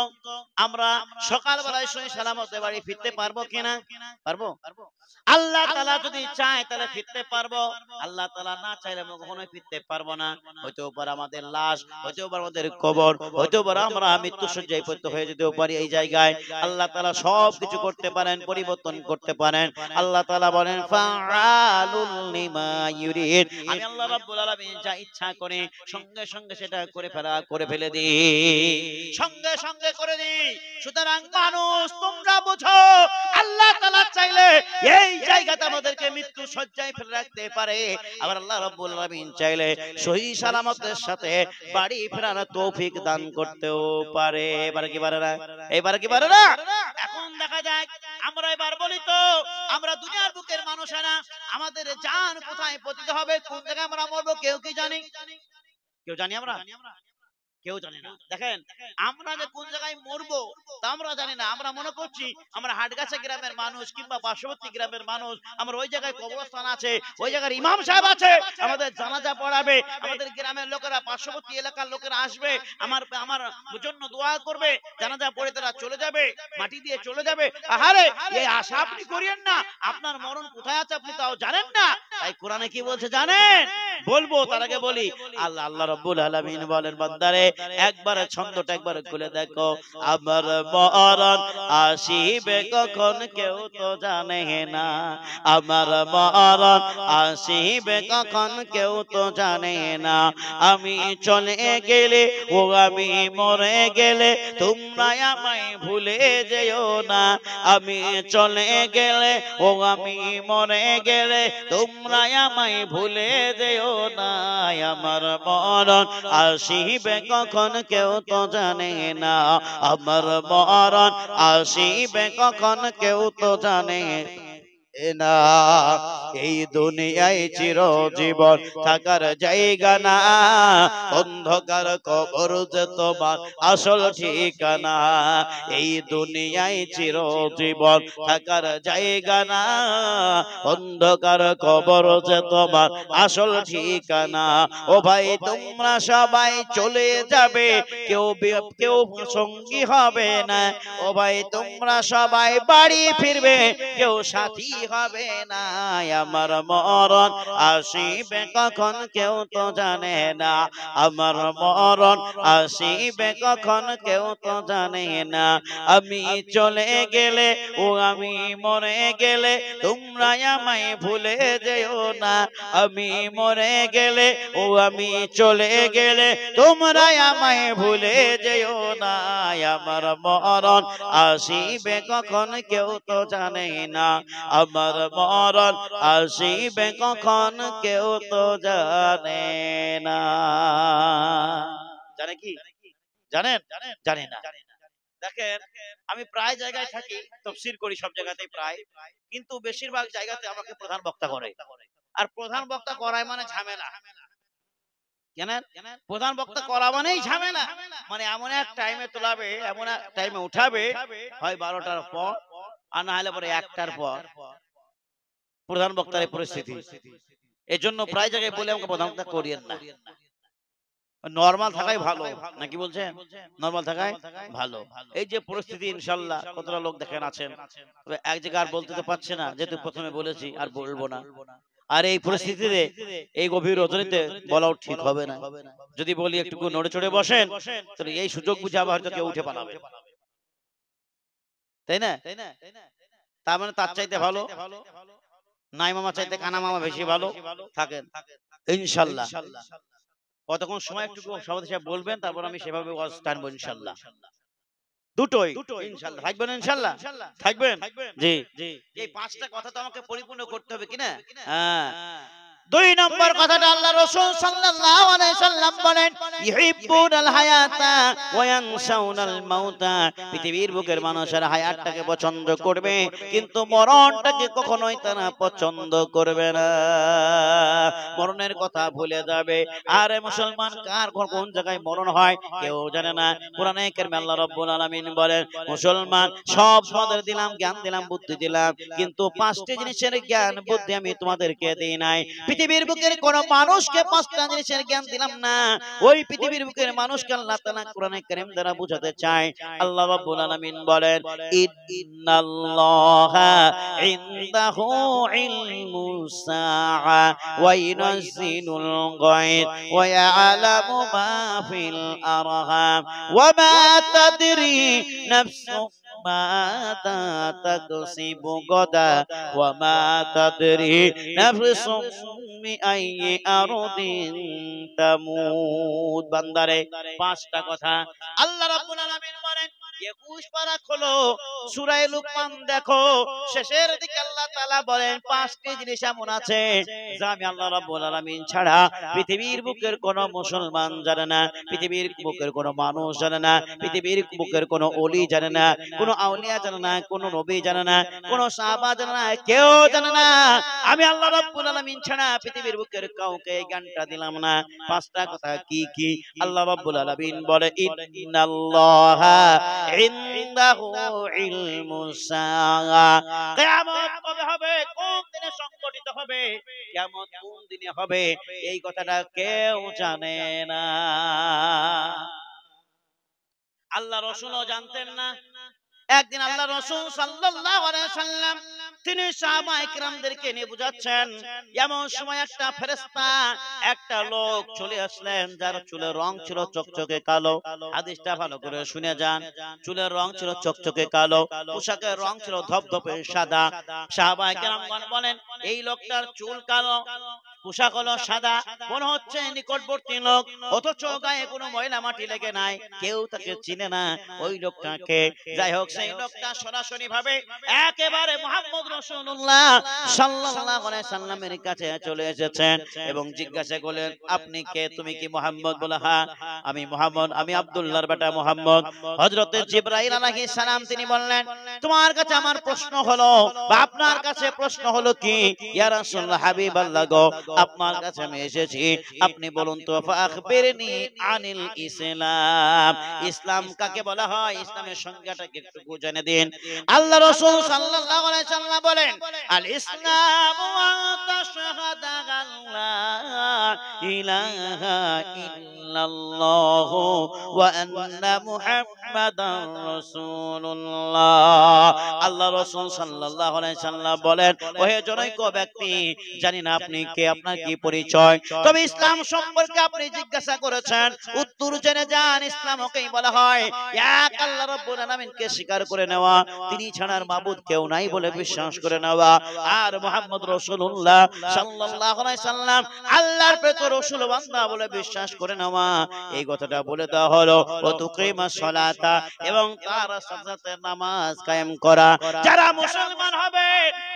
আমরা সকালবেলায় শুনে সালামতে বাড়ি ফিরতে পারবো কিনা? পারবো? আল্লাহ তাআলা যদি চায় তাহলে ফিরতে পারবো, আল্লাহ তাআলা না চাইলে আমরা কখনোই ফিরতে পারবো না। হয়তো পারে আমাদের লাশ, হয়তো পারে আমাদের কবর, হয়তো পারে আমরা মৃত্যু শয্যায় পতিত হয়ে যেতেও পারি। এই জায়গায় আল্লাহ তাআলা সব কিছু করতে পারেন, পরিবর্তন করতে পারেন। আল্লাহ তাআলা বলেন, ফাআলুল লিমা ইউরিদ, আমি আল্লাহ রাব্বুল আলামিন যা ইচ্ছা করি সঙ্গে সঙ্গে সেটা করে ফেলে দিই, সঙ্গে সঙ্গে করে দিই। সুতরাং মানুষ তোমরা বুঝো, আল্লাহ তাআলা চাইলে এই জায়গাতে আমাদেরকে মৃত্যু শয্যায় ফেলে রাখতে পারে, আবার আল্লাহ রাব্বুল আলামিন চাইলে সহি সালামতের সাথে বাড়ি ফেরার তৌফিক দান করতেও পারে। এবার কি পারে না? এবার কি পারে না? এখন দেখা যায়, আমরা এবার বলি তো, আমরা দুনিয়ার বুকের মানুষেরা, আমাদের জান কোথায় পতিত হবে, কোন জায়গায় আমরা মরবো, কেউ কি জানি? কেউ জানি? আমরা কেউ জানি না। দেখেন, আমরা যে কোন জায়গায় মরবো তা আমরা জানি না। আমরা মনে করছি আমরা হাটগাছা গ্রামের মানুষ কিংবা পার্শ্ববর্তী গ্রামের মানুষ, আমরা ওই জায়গায় কবরস্থান আছে, ওই জায়গার ইমাম সাহেব আছে, আমাদের জানাজা পড়াবে, আমাদের গ্রামের লোকেরা, পার্শ্ববর্তী এলাকার লোকেরা আসবে, আমার জন্য দোয়া করবে, জানাজা পড়ে তারা চলে যাবে, মাটি দিয়ে চলে যাবে। আহারে, এই আশা আপনি করিয়েন না, আপনার মরণ কোথায় আছে আপনি তাও জানেন না। তাই কোরআনে কি বলছে জানেন? বলবো তার আগে বলি আল্লাহ রাব্বুল আলামিন বলেন বান্দারে একবার ছন্দটা একবার খুলে দেখো আমার মরণ আসিবে কখন কেউ তো জানে না আমার মরণ আসিবে কখন কেউ তো জানে না আমি চলে গেলে ও আমি মরে গেলে তোমরা আমায় ভুলে যেও না আমি চলে গেলে ও আমি মরে গেলে তোমরা আমায় ভুলে যেও না আমার মরণ আসিবে কখন কেউ তো জানে না আমার মরণ আসিবে কখন কেউ তো জানে না এই দুনিয়ায় চিরজীবন থাকার জায়গা না অন্ধকার কবর যে তোমার আসল ঠিকানা এই দুনিয়ায় চিরজীবন থাকার জায়গা না অন্ধকার কবর যে তোমার আসল ঠিকানা ও ভাই তোমরা সবাই চলে যাবে কেউ সঙ্গী হবে না ও ভাই তোমরা সবাই বাড়ি ফিরবে কেউ সাথী হবে না আমার মরণ আসিবে কখন কেউ তো জানে না আমার মরণ আসিবে কখন কেউ তো জানে না আমি চলে গেলে ও আমি মরে গেলে তোমরা আমায় ভুলে যেও না আমি মরে গেলে ও আমি চলে গেলে তোমরা আমায় ভুলে যেও না আমার মরণ আসিবে কখন কেউ তো জানে না আমার মরণ আসিবে কখন কেউ তো জানে না জানে কি জানেন জানি না দেখেন আমি প্রায় জায়গায় থাকি তাফসীর করি সব জায়গাতেই প্রায় কিন্তু বেশিরভাগ জায়গাতে আমাকে প্রধান বক্তা করে আর প্রধান বক্তা করায় মানে ঝামেলা জানেন প্রধান বক্তা করা মানেই ঝামেলা মানে এমন এক টাইমে তোলাবে এমন এক টাইমে উঠাবে হয় 12টার পর আর না হলে পরে 1টার পর প্রধান বক্তার এই পরিস্থিতি এজন্য প্রায় জায়গায় বলে আমাকে প্রধান বক্তা করিয়েন না নরমাল থাকাই ভালো নাকি বলছেন নরমাল থাকাই ভালো এই যে পরিস্থিতি ইনশাআল্লাহ কতটা লোক দেখেন আছেন তবে এক জায়গা আর বলতে তো পারছে না যেহেতু প্রথমে বলেছি আর বলবো না আর এই পরিস্থিতিতে এই গভীর রজনীতে বলাও ঠিক হবে না যদি বলি একটু নড়ে চড়ে বসেন তাহলে এই সুযোগ বুঝে আবার হয়তো কেউ উঠে পালাবে তাই না তার মানে তার চাইতে ভালো নাই মামা চাইতে কানা মামা বেশি ভালো থাকেন ইনশাআল্লাহ কতক্ষণ সময় একটু সভাপতি সাহেব বলবেন তারপর আমি সেভাবে ওয়াজ টানবো ইনশাআল্লাহ দুটোই ইনশাআল্লাহ থাকবেন ইনশাআল্লাহ থাকবেন জি এই 5টা কথা তো আমাকে পরিপূর্ণ করতে হবে কিনা হ্যাঁ 2 নম্বর কথাটা আল্লাহ রাসূল সাল্লাল্লাহু আলাইহি সাল্লাম বলেন ইহিব্বুনাল হায়াতা ওয়া ইয়ানসাউনাল মাউতা পৃথিবীর বুকের মানুষেরা হায়াতটাকে পছন্দ করবে কিন্তু মরণটাকে কখনোই তারা পছন্দ করবে না মরণের কথা ভুলে যাবে আরে মুসলমান কার কোন জায়গায় মরণ হয় কেউ জানে না কোরআনে কারিমে আল্লাহ রাব্বুল আলামিন বলেন মুসলমান সব তোমাদের দিলাম জ্ঞান দিলাম বুদ্ধি দিলাম কিন্তু 5টি জিনিসের জ্ঞান বুদ্ধি আমি তোমাদেরকে দেই নাই পৃথিবীর বুকের কোন মানুষকে 5টা জিনিসের জ্ঞান দিলাম না ওই পৃথিবীর বুকের মানুষকে আল্লাহ তাআলা কোরআনে কারীম দ্বারা বোঝাতে চায় আল্লাহ রাব্বুল আলামিন বলেন ইন্নাল্লাহা ইনদাহু ইলমুস সাআ ওয়া ইউনাজ্জিলুল গায়ব ওয়া ইয়ালামু মা ফিল আরহাম ওয়া মা তাদরি নাফসুন ماذا تكسب غدا وما تدري نفس بأي أرض تموت বান্দারে 5টা কথা আল্লাহ রাব্বুল আলামিন বলেন 21 পারা খোলো সূরা লুকমান দেখো শেষের দিকে আল্লাহ তাআলা বলেন 5টি জিনিস এমন আছে যা আমি আল্লাহ রাব্বুল আলামিন ছাড়া পৃথিবীর বুকের কোন মুসলমান জানে না পৃথিবীর বুকের কোন মানুষ জানে না পৃথিবীর বুকের কোন ওলি জানে না কোন আউলিয়া জানে না কোন নবী জানে না কোন সাহাবা জানে না কেউ জানে না আমি আল্লাহ রাব্বুল আলামিন ছাড়া পৃথিবীর বুকের কাউকে জ্ঞানটা দিলাম না 5টা কথা কি কি আল্লাহ রাব্বুল আলামিন বলে ইন্নাল্লাহা ইনদাহু ইলমুস সাআ কিয়ামত কবে হবে কোন দিনে সংঘটিত হবে কিয়ামত কোন দিনে হবে এই কথাটা কেউ জানে না আল্লাহ রাসূলও জানতেন না একদিন আল্লাহ রাসূল সাল্লাল্লাহু আলাইহি সাল্লাম তিনি সাহাবায়ে কেরামদেরকে নিয়ে বুঝাচ্ছেন। এমন সময় একটা ফেরেশতা একটা লোক চলে আসলেন, যার চুলের রং ছিল চকচকে কালো। হাদিসটা ভালো করে শুনে যান। চুলের রং ছিল চকচকে কালো, পোশাকের রং ছিল ধবধবে সাদা। সাহাবায়ে কেরামগণ বলেন, এই লোকটার চুল কালো, পোশাক হলো সাদা, মনে হচ্ছে নিকটবর্তী লোক, অথচ গায়ে কোনো ময়লা মাটি লেগে নাই, কেউ তাকে চিনে না ওই লোকটাকে। যাই হোক, সেই লোকটা সরাসরি ভাবে একেবারে মুহাম্মদ রাসূলুল্লাহ সাল্লাল্লাহু আলাইহি সাল্লামের কাছে চলে এসেছেন এবং জিজ্ঞাসা করলেন, আপনি কে? তুমি কি মুহাম্মদ? বলে, হ্যাঁ আমি মুহাম্মদ, আমি আব্দুল্লাহর বেটা মুহাম্মদ। হযরতে জিবরাইল আলাইহিস সালাম তিনি বললেন, তোমার কাছে আমার প্রশ্ন হলো, বা আপনার কাছে প্রশ্ন হলো কি? ইয়া রাসূলুল্লাহ, হাবিবাল্লাহ গো, আপনার কাছে আমি এসেছি, আপনি বলুন তো, ফাখবিরনি আনিল ইসলাম, ইসলাম কাকে বলা হয়, ইসলামের সংজ্ঞাটাকে একটু বুঝিয়ে দিন। আল্লাহ রাসূল সাল্লাল্লাহু আলাইহি সাল্লাম বলেন, আল ইসলামু আন তাশহাদা আল্লা ইলাহা ইল্লাল্লাহ ওয়া আন্না মুহাম্মাদার রাসূলুল্লাহ। আল্লাহ রাসূল সাল্লাল্লাহু আলাইহি সাল্লাম বলেন, ওহে জনৈক ব্যক্তি, জানি না আপনি কে, আপনার কি পরিচয়, তবে ইসলাম সম্পর্কে আপনি জিজ্ঞাসা করেছেন, উত্তর জেনে যান। ইসলাম ওকেই বলা হয় এক আল্লাহ রাব্বুল আলামিনকে স্বীকার করে নেওয়া, তিনি ছাড়ার মাবুদ কেউ নাই বলে বিশ্বাস করে নেওয়া, আর মুহাম্মদ রাসূলুল্লাহ সাল্লাল্লাহু আলাইহি সাল্লাম আল্লাহর প্রেরিত রাসূল বান্দা বলে বিশ্বাস করে নেওয়া। এই কথাটা বলে দেওয়া হলো, ও তুকিমাস সালাতা, এবং তার সাথে নামাজ কায়েম করা। যারা মুসলমান হবে,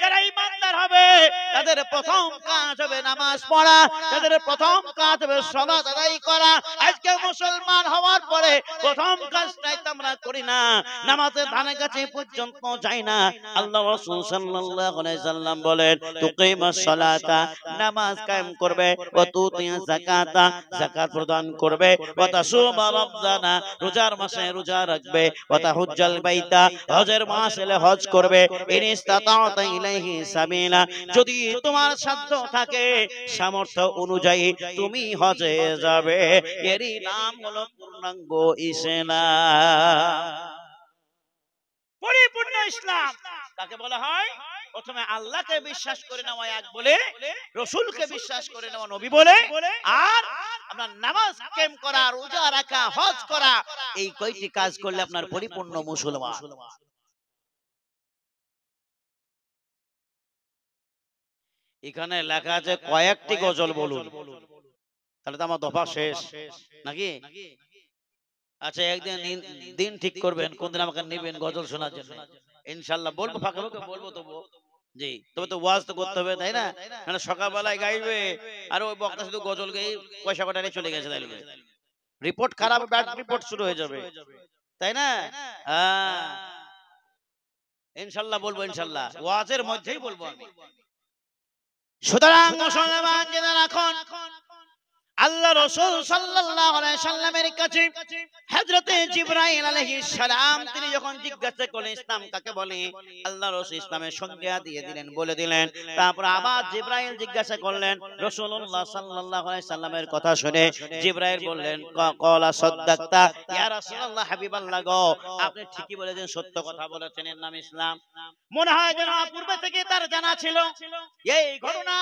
যারা ঈমানদার হবে, তাদের প্রথম কাজ হবে নামাজ পড়া, তাদের প্রথম কাজ হবে সালাত আদায় করা। আজকে মুসলমান হওয়ার পরে প্রথম কাজটাই আমরা করি না, নামাজের ধারে কাছে পর্যন্ত যাই না। আল্লাহ রাসূল সাল্লাল্লাহু আলাইহি সাল্লাম বলেন, তুকিমাস সালাতা, নামাজ কায়েম করবে, ওয়া তুতিয়া যাকাতা, যাকাত প্রদান করবে, ওয়া তাসুমা রমজানা, রোজার মাসে রোজা রাখবে, ওয়া তাহুজ্জাল বাইতা, হজের মাস এলে হজ করবে, ইন ইসতাতা'তা ইলাইহি সাবিলা, যদি তোমার সাধ্য থাকে, সামর্থ্য অনুযায়ী তুমি হজে যাবে। এরই নাম হলো পূর্ণাঙ্গ ইসলাম। পরিপূর্ণ ইসলাম কাকে বলা হয়? প্রথমে আল্লাহকে বিশ্বাস করে নেওয়া এক বলে, রাসূলকে বিশ্বাস করে নেওয়া নবী বলে, আর আপনার নামাজ কায়েম করা, রোজা রাখা, হজ করা, এই কয়টি কাজ করলে আপনার পরিপূর্ণ মুসলমান। এখানে লেখা আছে কয়েকটি গজল বলুন, তাহলে তো আমার দফা শেষ নাকি? আচ্ছা, একদিন দিন ঠিক করবেন কোন দিন আমাকে নেবেন গজল শোনার জন্য, ইনশাআল্লাহ বলবো, ফাঁকে ফাঁকে বলবো তবু। জি, তবে তো ওয়াজ তো করতে হবে, তাই না? মানে সকালবেলায় গাইবে আর ওই বক্তা শুধু গজল গেয়ে পয়সা কটারে চলে গেছে, তাইলে রিপোর্ট খারাপ, ব্যাড রিপোর্ট শুরু হয়ে যাবে, তাই না? হ্যাঁ, ইনশাআল্লাহ বলবো, ইনশাআল্লাহ ওয়াজের মধ্যেই বলবো আমি। সুতরাং মুসলমান জেনে রাখুন, আল্লাহ রাসূল সাল্লাল্লাহু আলাইহি সাল্লামের কাছে হযরতে জিবরাইল আলাইহিস সালাম তিনি যখন জিজ্ঞাসা করলেন ইসলাম কাকে বলে, আল্লাহ রাসূল ইসলামের সংজ্ঞা দিয়ে দিলেন, বলে দিলেন। তারপর আবার জিবরাইল জিজ্ঞাসা করলেন রাসূলুল্লাহ সাল্লাল্লাহু আলাইহি সাল্লামের কথা শুনে জিবরাইল বললেন, ক্বালা সাদ্দাকতা ইয়া রাসূলুল্লাহ, হাবিবাল্লাহ গো, আপনি ঠিকই বলেছেন, সত্য কথা বলেছেন, এর নাম ইসলাম। মনে হয় যেন পূর্বে থেকে তার জানা ছিল, এই ঘটনা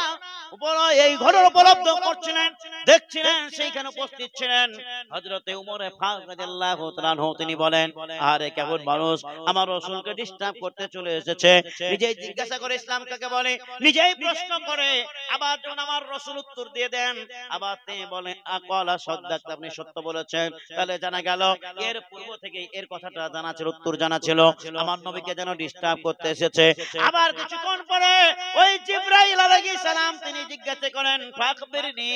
উপলব্ধ করছিলেন, দেখছিলেন, সেইখানে উপস্থিত ছিলেন হযরতে উমর ফারুক রাদিয়াল্লাহু তাআলা আনহু। তিনি বলেন, আরে কেমন মানুষ আমার রাসূলকে ডিস্টার্ব করতে চলে এসেছে, নিজেই জিজ্ঞাসা করে ইসলাম কাকে বলে, নিজেই প্রশ্ন করে, আবার যখন আমার রাসূল উত্তর দিয়ে দেন, আবার তিনি বলেন, আকালা সাদ্দাকতা, আপনি সত্য বলেছেন। তাহলে জানা গেল এর পূর্ব থেকে এর কথাটা জানা ছিল, উত্তর জানা ছিল, আমার নবীকে যেন ডিস্টার্ব করতে এসেছে। আবার কিছুক্ষণ পরে ওই জিবরাইল আলাইহিস সালাম তিনি জিজ্ঞাসা করেন, ফাখবিরনি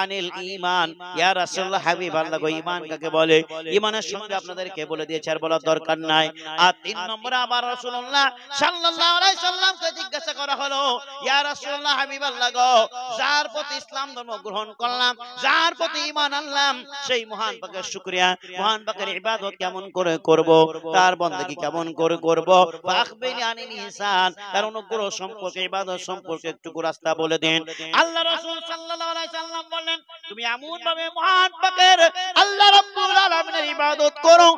আনিল ঈমান, ইয়া রাসূলুল্লাহ, হাবিবাল্লাহ গো, ঈমান কাকে বলে? ঈমানের সঙ্গে আপনাদেরকে বলে দিয়েছে, আর বলার দরকার নাই। আর ৩ নম্বরে আবার রাসূলুল্লাহ সাল্লাল্লাহু আলাইহি সাল্লামকে জিজ্ঞাসা করা হলো, ইয়া রাসূলুল্লাহ, হাবিবাল্লাহ গো, যার প্রতি ইসলাম ধর্ম গ্রহণ করলাম, যার প্রতি ঈমান আনলাম, সেই মহান পাকের শুকরিয়া, মহান পাকের ইবাদত কেমন করে করব, তার বন্দেগী কেমন করে করব? ফাখবিরনি আনিল ইহসান, তার অনুগ্রহ সম্পর্কে, ইবাদত সম্পর্কে একটু রাস্তা বলে দেন। আল্লাহ রাসূল সাল্লাল্লাহু আলাইহি সাল্লাম বললেন, তুমি এমন ভাবে মহান পাকের আল্লাহ রাব্বুল আলামিনের ইবাদত করো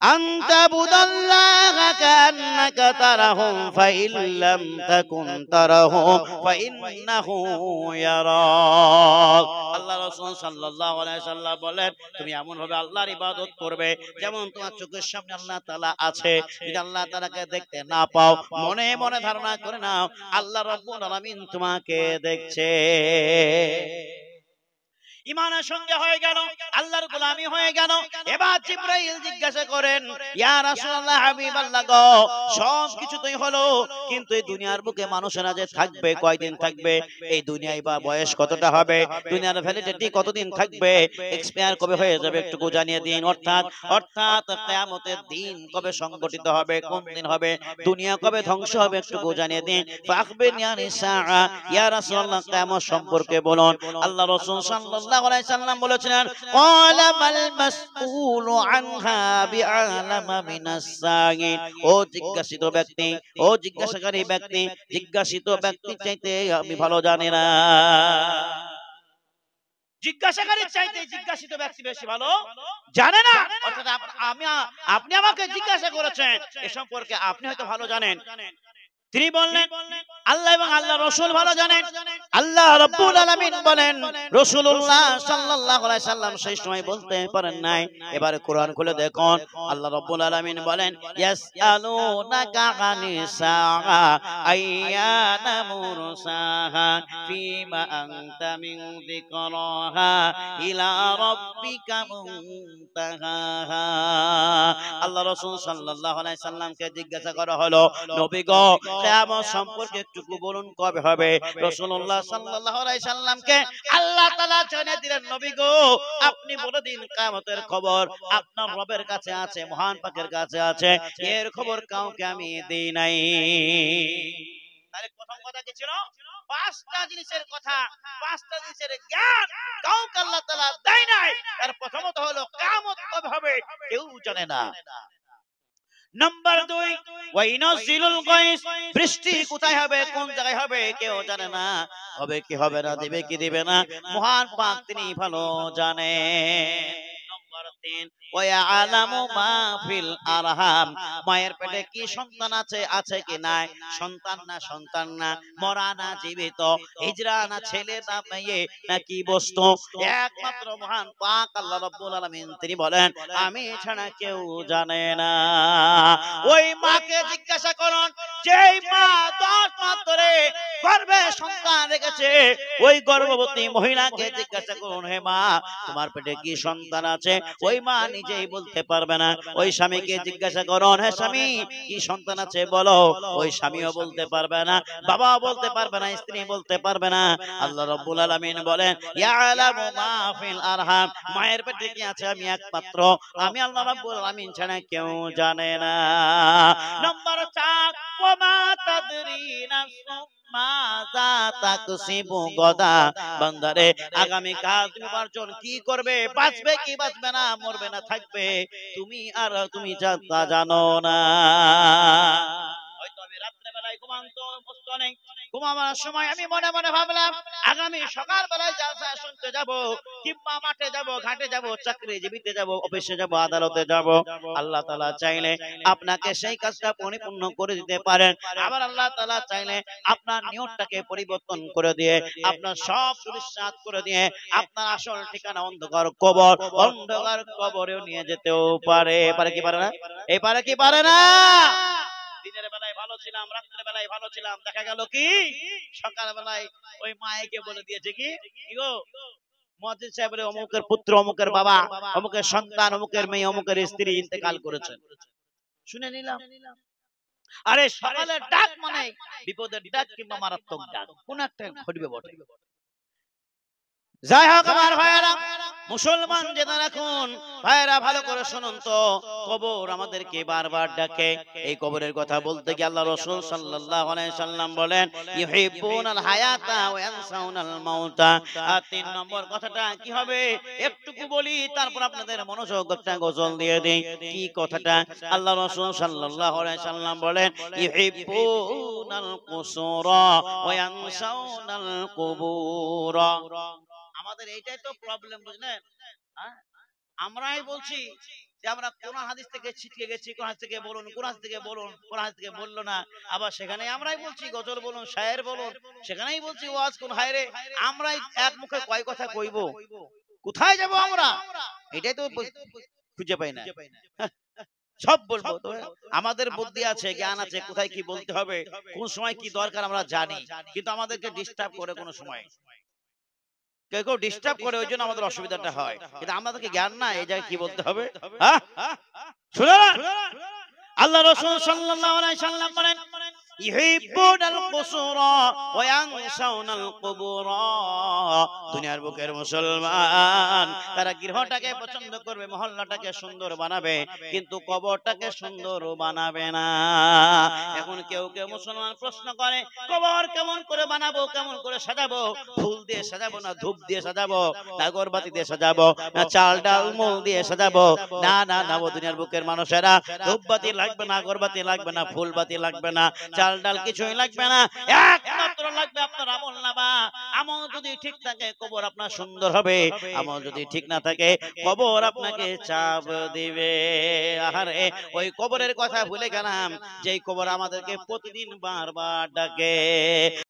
أن تعبد الله كأنك تراه فإن لم تكن تراه فإنه يراك আল্লাহ রাসূল সাল্লাল্লাহু আলাইহি সাল্লাম বলেন তুমি এমন ভাবে আল্লাহর ইবাদত করবে যেমন তোমার চোখের সামনে আল্লাহ তাআলা আছে। যদি আল্লাহ তাআলাকে দেখতে না পাও মনে মনে ধারণা করে নাও আল্লাহ রাব্বুল আলামিন তোমাকে দেখছে। ইমানের সঙ্গে হয়ে গেল, আল্লাহর গোলামি হয়ে গেল। এবার জিবরাইল জিজ্ঞাসা করেন ইয়া রাসূলুল্লাহ হাবিবাল্লাহ গো সব কিছুই হলো কিন্তু এই দুনিয়ার বুকে মানুষেরা যে থাকবে কয়দিন থাকবে, এই দুনিয়ায় বা বয়স কতটা হবে, দুনিয়ার ভ্যালিডিটি কতদিন থাকবে, এক্সপায়ার কবে হয়ে যাবে একটু জানিয়ে দিন। অর্থাৎ কিয়ামতের দিন কবে সংগঠিত হবে, কোন দিন হবে, দুনিয়া কবে ধ্বংস হবে একটু জানিয়ে দিন। ফাখবিরনি আনিস সাআ ইয়া রাসূলুল্লাহ কিয়ামত সম্পর্কে বলুন। আল্লাহ রাসূল সাল্লাল্লাহু আলাইহি সাল্লাম বলেছিলেন ক্বালা মাল মাসউলু আনহা বিআলামা মিনাস সাইল। ও জিজ্ঞাসিত ব্যক্তি, ও জিজ্ঞাসাকারী ব্যক্তি, জিজ্ঞাসিত ব্যক্তি চাইতে আমি ভালো জানি না। জিজ্ঞাসাকারীর চাইতে জিজ্ঞাসিত ব্যক্তি বেশি ভালো জানে না। অর্থাৎ আপনি আমাকে জিজ্ঞাসা করেছেন এ সম্পর্কে আপনি হয়তো ভালো জানেন। তিনি বললেন আল্লাহ এবং আল্লাহ রাসূল ভালো জানেন। আল্লাহ রাব্বুল আলামিন বলেন রাসূলুল্লাহ সাল্লাল্লাহু আলাইহি সাল্লাম সেই সময় বলতে পারেন নাই। এবারে কোরআন খুলে দেখুন আল্লাহ রাব্বুল আলামিন বলেন ইয়াসআলুনাকা আনিস সাআ আইয়ানা মুরসাহা ফিমা আনতা মিন যিকরাহা ইলা রাব্বিকা মুনতাহাহা। আল্লাহ রাসূল সাল্লাল্লাহু আলাইহি সাল্লামকে জিজ্ঞাসা করা হলো নবী গো কিয়ামত সম্পর্কে একটু বলুন কবে হবে। রাসূলুল্লাহ সাল্লাল্লাহু আলাইহি সাল্লামকে আল্লাহ তাআলা জানিয়ে দিলেন নবী গো আপনি বলে দিন কিয়ামতের খবর আপনার রবের কাছে আছে, মহান পাকের কাছে আছে, এর খবর কাউকে আমি দেই নাই। তাহলে প্রথম কথা কি ছিল? পাঁচটা জিনিসের কথা, পাঁচটা জিনিসের জ্ঞান কাউকে আল্লাহ তাআলা দেয় নাই। তার প্রথমত হলো কিয়ামত কবে হবে কেউ জানে না। নাম্বার 2 ওয়াইনাজিলুল গায়স, বৃষ্টি কোথায় হবে কোন জায়গায় হবে কেউ জানে না। হবে কি হবে না, দিবে কি দিবে না মহান পাক তিনি ভালো জানেন। নাম্বার 3 ওয়ায়ালামু মা ফিল আরহাম, মায়ের পেটে কি সন্তান আছে, আছে কি নাই, সন্তান না মরা না জীবিত, হিজরা না ছেলে না মেয়ে না কি বস্তু, একমাত্র মহান পাক আল্লাহ রাব্বুল আলামিন তিনি বলেন আমি ছাড়া কেউ জানে না। ওই মাকে জিজ্ঞাসা করুন যেই মা 10 মাস ধরে গর্ভে সন্তান রেখেছে, ওই গর্ভবতী মহিলাকে জিজ্ঞাসা করুন হে মা তোমার পেটে কি সন্তান আছে, ওই মা নিজেই বলতে পারবে না। ওই স্বামীকে জিজ্ঞাসা করুন হে স্বামী কি সন্তান আছে বলো, ওই স্বামীও বলতে পারবে না, বাবা বলতে পারবে না, স্ত্রী বলতে পারবে না। আল্লাহ রাব্বুল আলামিন বলেন ইয়ালামু মা ফিল আরহাম, মায়ের পেটে কি আছে আমি একমাত্র আমি আল্লাহ রাব্বুল আলামিন ছাড়া কেউ জানে না। নাম্বার 4 ওয়া মা তাদরি নাফসুম মাযা তাকসিবু গাদা, বান্দারে আগামী কাল তুমি উপার্জন কি করবে, বাঁচবে কি বাঁচবে না, মরবে না থাকবে তুমি তা জানো না। হয়তো আমি রাত্রে বেলায় ঘুমাবার সময় আমি মনে মনে ভাবলাম আগামী সকাল বেলায় জালসা শুনতে যাব, কিংবা মাঠে যাব, ঘাটে যাব, চাকরিজীবীতে যাব, অফিসে যাব, আদালতে যাব। আল্লাহ তাআলা চাইলে আপনাকে সেই কাজটা পরিপূর্ণ করে দিতে পারেন। আবার আল্লাহ তাআলা চাইলে আপনার নিয়তটাকে পরিবর্তন করে দিয়ে আপনার সব সুবিচার করে দিয়ে আপনার আসল ঠিকানা অন্ধকার কবর, অন্ধকার কবরেও নিয়ে যেতেও পারে। পারে কি পারে না? এই পারে কি পারে না? দিনের বেলায় ভালো ছিলাম, রাত্রে বেলায় ভালো ছিলাম, দেখা গেল কি সকাল বেলায় ওই মায়েকে বলে দিয়েছে কি গো মুয়াজ্জিন সাহেবের অমুকের পুত্র, অমুকের বাবা, অমুকের সন্তান, অমুকের মেয়ে, অমুকের স্ত্রী ইন্তেকাল করেছেন। শুনে নিলাম। আরে সকালের ডাক মানে বিপদের ডাক কিংবা মারাত্মক ডাক, কোন একটা ঘটবে বটে। যাই হোক আমার ভাইয়েরা, মুসলমান জেনে রাখুন ভাইয়েরা, ভালো করে শুনুন তো, কবর আমাদেরকে বারবার ডাকে। এই কবরের কথা বলতে গিয়ে আল্লাহ রাসূল সাল্লাল্লাহু আলাইহি সাল্লাম বলেন ইউহিব্বুনাল হায়াতা ওয়া ইয়ানসাউনাল মাউতা। আর 3 নম্বর কথাটা কি হবে একটুকু বলি, তারপর আপনাদের মনোযোগ একটা গজল দিয়ে দেই। কি কথাটা? আল্লাহ রাসূল সাল্লাল্লাহু আলাইহি সাল্লাম বলেন ইউহিব্বুনাল কুসুরা ওয়া ইয়ানসাউনাল কুবুরা। আমাদের এইটাই তো প্রবলেম বুঝলেন। আমরাই বলছি যে আমরা কোন হাদিস থেকে ছিটকে গেছি, কোন হাদিস থেকে বলুন, কোন হাদিস থেকে বলুন, কোন হাদিস থেকে বললো না, আবার সেখানে আমরাই বলছি গজল বলুন, শায়ের বলুন, সেখানেই বলছি ওয়াজ কোন হায়রে, আমরাই এক মুখে কয় কথা কইব, কোথায় যাব আমরা? এটাই তো খুঁজে পাই না। সব বলবো তো আমাদের বুদ্ধি আছে, জ্ঞান আছে, কোথায় কি বলতে হবে, কোন সময় কি দরকার আমরা জানি, কিন্তু আমাদেরকে ডিস্টার্ব করে কোন সময়, কেউ কেউ ডিস্টার্ব করে, ওই জন্য আমাদের অসুবিধাটা হয়, কিন্তু আমাদেরকে জ্ঞান না এই জায়গায় কি বলতে হবে। হ্যাঁ, শুনে আল্লাহ রাসূল সাল্লাল্লাহু আলাইহি সাল্লাম বলেন ইউহিব্বুনাল কুসুরা ওয়া ইয়ানসাউনাল কুবুরা। দুনিয়ার বুকের মুসলমান তারা গৃহটাকে পছন্দ করবে, মহল্লাটাকে সুন্দর বানাবে, কিন্তু কবরটাকে সুন্দর বানাবে না। এখন কেউ কেউ মুসলমান প্রশ্ন করে কবর কেমন করে বানাবো, কেমন করে সাজাবো, ফুল দিয়ে সাজাবো না ধূপ দিয়ে সাজাবো, না আগরবাতি দিয়ে সাজাবো, না চাল ডাল মূল দিয়ে সাজাবো? না না না, দুনিয়ার বুকের মানুষেরা ধূপবাতি লাগবে না, আগরবাতি লাগবে না, ফুলবাতি লাগবে না, চাল ডাল কিছুই লাগবে না, একমাত্র লাগবে আপনার আমলনামা। আমল যদি ঠিক থাকে কবর আপনার সুন্দর হবে, আমল যদি ঠিক না থাকে কবর আপনাকে চাপ দিবে। আরে ওই কবরের কথা ভুলে গেলাম, যেই কবর আমাদেরকে প্রতিদিন বারবার ডাকে।